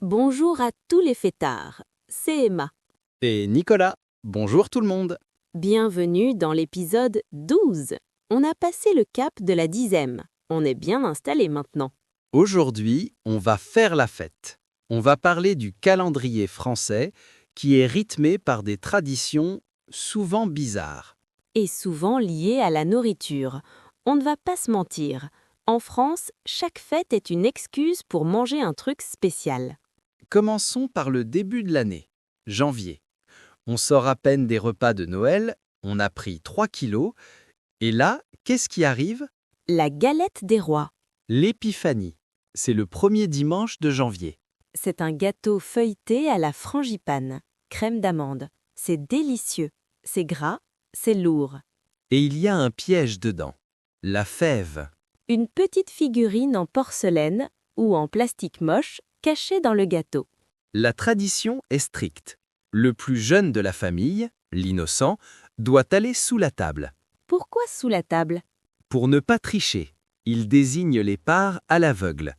Bonjour à tous les fêtards, c'est Emma. Et Nicolas, bonjour tout le monde. Bienvenue dans l'épisode 12. On a passé le cap de la 10e. On est bien installé maintenant. Aujourd'hui, on va faire la fête. On va parler du calendrier français qui est rythmé par des traditions souvent bizarres. Et souvent lié à la nourriture. On ne va pas se mentir. En France, chaque fête est une excuse pour manger un truc spécial. Commençons par le début de l'année, janvier. On sort à peine des repas de Noël, on a pris 3 kilos, et là, qu'est-ce qui arrive? La galette des rois. L'épiphanie. C'est le premier dimanche de janvier. C'est un gâteau feuilleté à la frangipane, crème d'amande. C'est délicieux. C'est gras, c'est lourd. Et il y a un piège dedans, la fève. Une petite figurine en porcelaine ou en plastique moche cachée dans le gâteau. La tradition est stricte. Le plus jeune de la famille, l'innocent, doit aller sous la table. Pourquoi sous la table? Pour ne pas tricher, il désigne les parts à l'aveugle.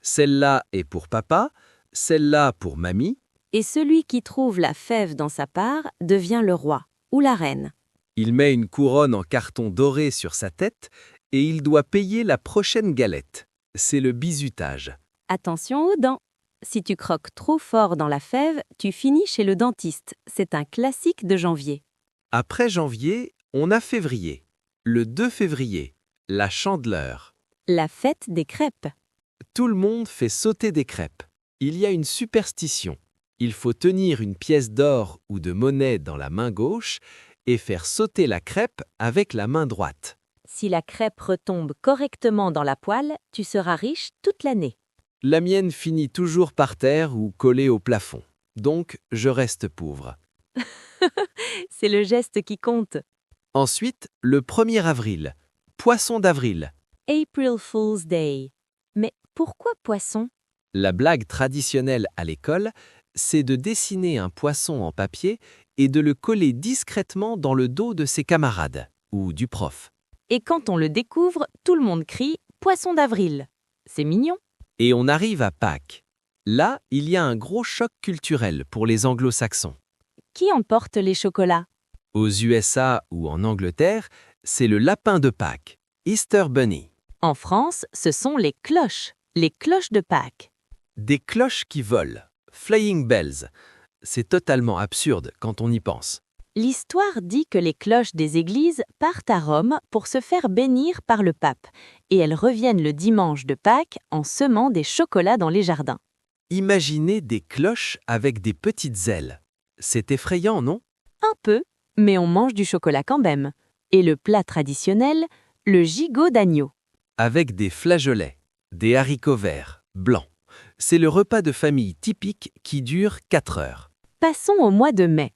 Celle-là est pour papa, celle-là pour mamie. Et celui qui trouve la fève dans sa part devient le roi ou la reine. Il met une couronne en carton doré sur sa tête et il doit payer la prochaine galette. C'est le bizutage. Attention aux dents. Si tu croques trop fort dans la fève, tu finis chez le dentiste. C'est un classique de janvier. Après janvier, on a février. Le 2 février, la Chandeleur. La fête des crêpes. Tout le monde fait sauter des crêpes. Il y a une superstition. Il faut tenir une pièce d'or ou de monnaie dans la main gauche et faire sauter la crêpe avec la main droite. Si la crêpe retombe correctement dans la poêle, tu seras riche toute l'année. La mienne finit toujours par terre ou collée au plafond. Donc, je reste pauvre. C'est le geste qui compte. Ensuite, le 1er avril. Poisson d'avril. April Fool's Day. Mais pourquoi poisson? La blague traditionnelle à l'école, c'est de dessiner un poisson en papier et de le coller discrètement dans le dos de ses camarades ou du prof. Et quand on le découvre, tout le monde crie « Poisson d'avril ». C'est mignon. Et on arrive à Pâques. Là, il y a un gros choc culturel pour les anglo-saxons. Qui emporte les chocolats? Aux USA ou en Angleterre, c'est le lapin de Pâques, Easter Bunny. En France, ce sont les cloches de Pâques. Des cloches qui volent, flying bells. C'est totalement absurde quand on y pense. L'histoire dit que les cloches des églises partent à Rome pour se faire bénir par le pape, et elles reviennent le dimanche de Pâques en semant des chocolats dans les jardins. Imaginez des cloches avec des petites ailes. C'est effrayant, non? Un peu, mais on mange du chocolat quand même. Et le plat traditionnel, le gigot d'agneau. Avec des flageolets, des haricots verts, blancs. C'est le repas de famille typique qui dure 4 heures. Passons au mois de mai.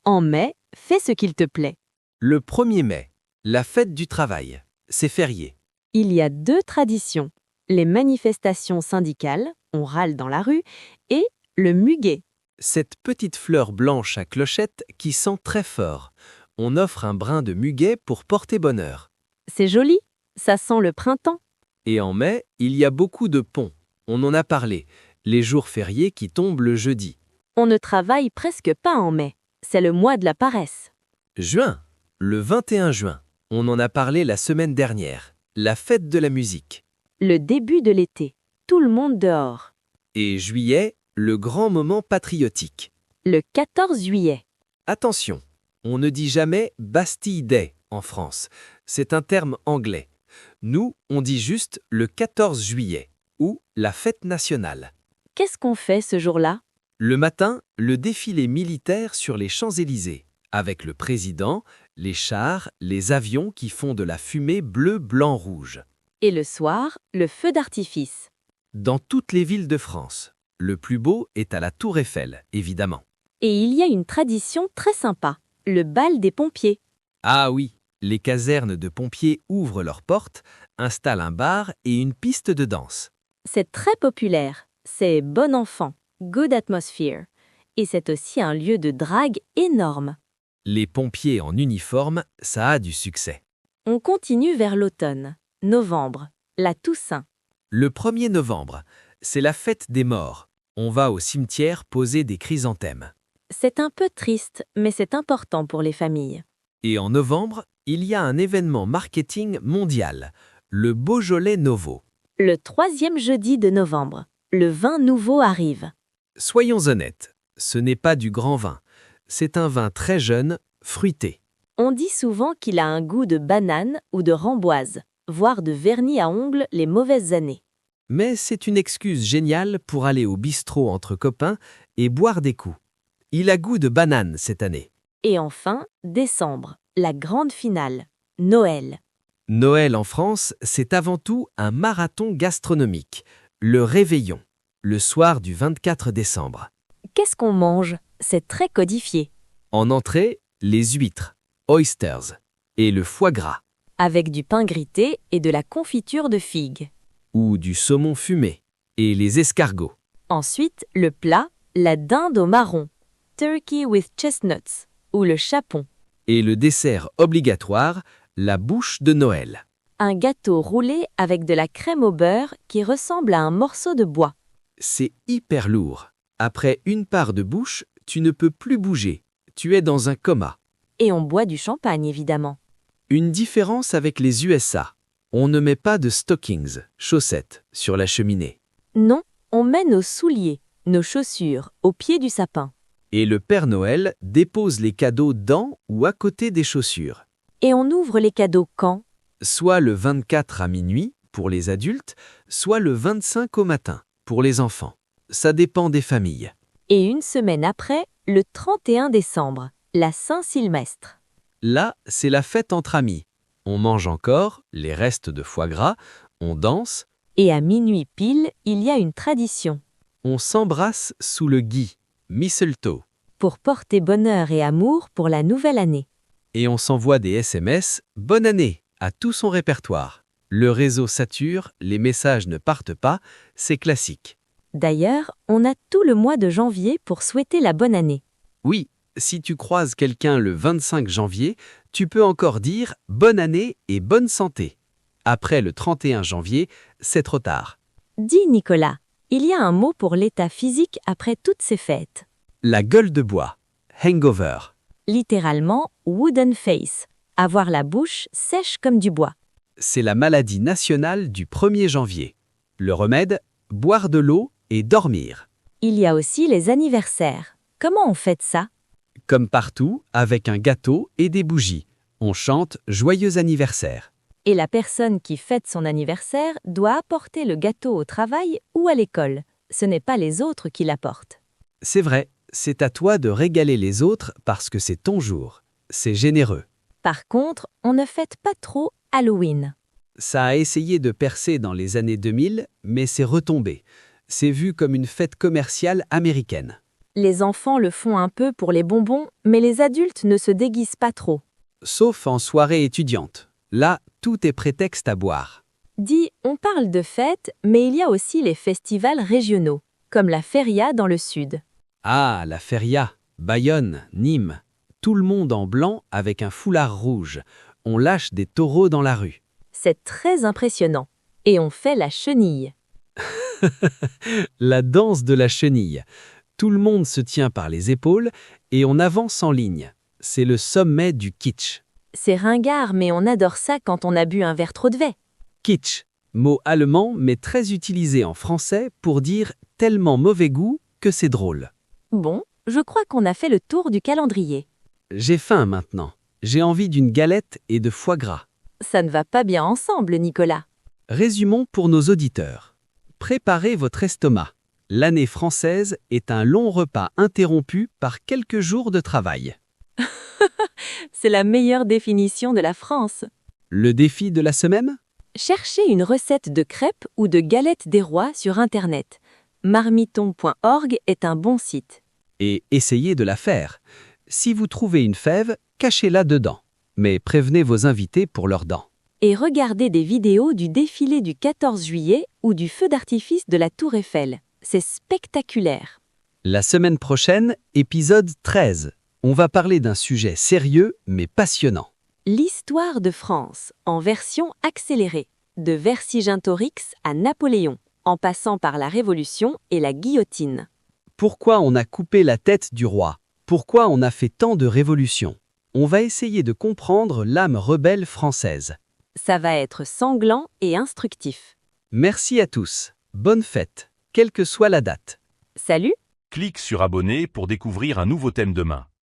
En mai, fais ce qu'il te plaît. Le 1er mai, la fête du travail. C'est férié. Il y a 2 traditions. Les manifestations syndicales, on râle dans la rue, et le muguet. Cette petite fleur blanche à clochette qui sent très fort. On offre un brin de muguet pour porter bonheur. C'est joli, ça sent le printemps. Et en mai, il y a beaucoup de ponts. On en a parlé. Les jours fériés qui tombent le jeudi. On ne travaille presque pas en mai. C'est le mois de la paresse. Juin, le 21 juin. On en a parlé la semaine dernière. La fête de la musique. Le début de l'été. Tout le monde dehors. Et juillet, le grand moment patriotique. Le 14 juillet. Attention, on ne dit jamais Bastille Day en France. C'est un terme anglais. Nous, on dit juste le 14 juillet ou la fête nationale. Qu'est-ce qu'on fait ce jour-là? Le matin, le défilé militaire sur les Champs-Élysées, avec le président, les chars, les avions qui font de la fumée bleu, blanc, rouge. Et le soir, le feu d'artifice. Dans toutes les villes de France. Le plus beau est à la Tour Eiffel, évidemment. Et il y a une tradition très sympa, le bal des pompiers. Ah oui, les casernes de pompiers ouvrent leurs portes, installent un bar et une piste de danse. C'est très populaire, c'est bon enfant, good atmosphere. Et c'est aussi un lieu de drague énorme. Les pompiers en uniforme, ça a du succès. On continue vers l'automne, novembre, la Toussaint. Le 1er novembre, c'est la fête des morts. On va au cimetière poser des chrysanthèmes. C'est un peu triste, mais c'est important pour les familles. Et en novembre, il y a un événement marketing mondial, le Beaujolais Nouveau. Le 3e jeudi de novembre, le vin nouveau arrive. Soyons honnêtes, ce n'est pas du grand vin. C'est un vin très jeune, fruité. On dit souvent qu'il a un goût de banane ou de ramboise, voire de vernis à ongles les mauvaises années. Mais c'est une excuse géniale pour aller au bistrot entre copains et boire des coups. Il a goût de banane cette année. Et enfin, décembre, la grande finale, Noël. Noël en France, c'est avant tout un marathon gastronomique, le réveillon, le soir du 24 décembre. Qu'est-ce qu'on mange? C'est très codifié. En entrée, les huîtres, oysters, et le foie gras, Avec du pain grité et de la confiture de figues. ou du saumon fumé, et les escargots. Ensuite, le plat, la dinde au marron, turkey with chestnuts, ou le chapon. Et le dessert obligatoire, la bouche de Noël. Un gâteau roulé avec de la crème au beurre qui ressemble à un morceau de bois. C'est hyper lourd. Après une part de bouche, tu ne peux plus bouger. Tu es dans un coma. Et on boit du champagne, évidemment. Une différence avec les USA. On ne met pas de stockings, chaussettes, sur la cheminée. Non, on met nos souliers, nos chaussures, au pied du sapin. Et le Père Noël dépose les cadeaux dans ou à côté des chaussures. Et on ouvre les cadeaux quand? Soit le 24 à minuit pour les adultes, soit le 25 au matin pour les enfants. Ça dépend des familles. Et une semaine après, le 31 décembre, la Saint-Sylvestre. Là, c'est la fête entre amis. On mange encore les restes de foie gras, on danse, Et à minuit pile, il y a une tradition. on s'embrasse sous le gui, mistletoe, Pour porter bonheur et amour pour la nouvelle année. et on s'envoie des SMS « Bonne année » à tout son répertoire. Le réseau sature, les messages ne partent pas, c'est classique. D'ailleurs, on a tout le mois de janvier pour souhaiter la bonne année. Oui, si tu croises quelqu'un le 25 janvier, tu peux encore dire « Bonne année et bonne santé ». Après le 31 janvier, c'est trop tard. Dis Nicolas, il y a un mot pour l'état physique après toutes ces fêtes. La gueule de bois, hangover. Littéralement, wooden face, avoir la bouche sèche comme du bois. C'est la maladie nationale du 1er janvier. Le remède, boire de l'eau et dormir. Il y a aussi les anniversaires. Comment on fête ça? Comme partout, avec un gâteau et des bougies. On chante « Joyeux anniversaire ». Et la personne qui fête son anniversaire doit apporter le gâteau au travail ou à l'école. Ce n'est pas les autres qui l'apportent. C'est vrai, c'est à toi de régaler les autres parce que c'est ton jour. C'est généreux. Par contre, on ne fête pas trop Halloween. Ça a essayé de percer dans les années 2000, mais c'est retombé. C'est vu comme une fête commerciale américaine. Les enfants le font un peu pour les bonbons, mais les adultes ne se déguisent pas trop. Sauf en soirée étudiante. Là, tout est prétexte à boire. Dis, on parle de fêtes, mais il y a aussi les festivals régionaux, comme la Feria dans le sud. Ah, la feria, Bayonne, Nîmes. Tout le monde en blanc avec un foulard rouge. On lâche des taureaux dans la rue. C'est très impressionnant. Et on fait la chenille. La danse de la chenille. Tout le monde se tient par les épaules et on avance en ligne. C'est le sommet du kitsch. C'est ringard, mais on adore ça quand on a bu un verre trop de vin. Kitsch, mot allemand mais très utilisé en français pour dire tellement mauvais goût que c'est drôle. Bon, je crois qu'on a fait le tour du calendrier. J'ai faim maintenant. J'ai envie d'une galette et de foie gras. Ça ne va pas bien ensemble, Nicolas. Résumons pour nos auditeurs. Préparez votre estomac. L'année française est un long repas interrompu par quelques jours de travail. C'est la meilleure définition de la France. Le défi de la semaine ? Cherchez une recette de crêpes ou de galettes des rois sur Internet. Marmiton.org est un bon site. Et essayez de la faire. Si vous trouvez une fève, cachez-la dedans. Mais prévenez vos invités pour leurs dents. Et regardez des vidéos du défilé du 14 juillet ou du feu d'artifice de la Tour Eiffel. C'est spectaculaire. La semaine prochaine, épisode 13. On va parler d'un sujet sérieux mais passionnant. L'histoire de France, en version accélérée, de Vercingétorix à Napoléon. en passant par la Révolution et la guillotine. Pourquoi on a coupé la tête du roi? Pourquoi on a fait tant de révolutions? On va essayer de comprendre l'âme rebelle française. Ça va être sanglant et instructif. Merci à tous. Bonne fête, quelle que soit la date. Salut! Clique sur abonner pour découvrir un nouveau thème demain.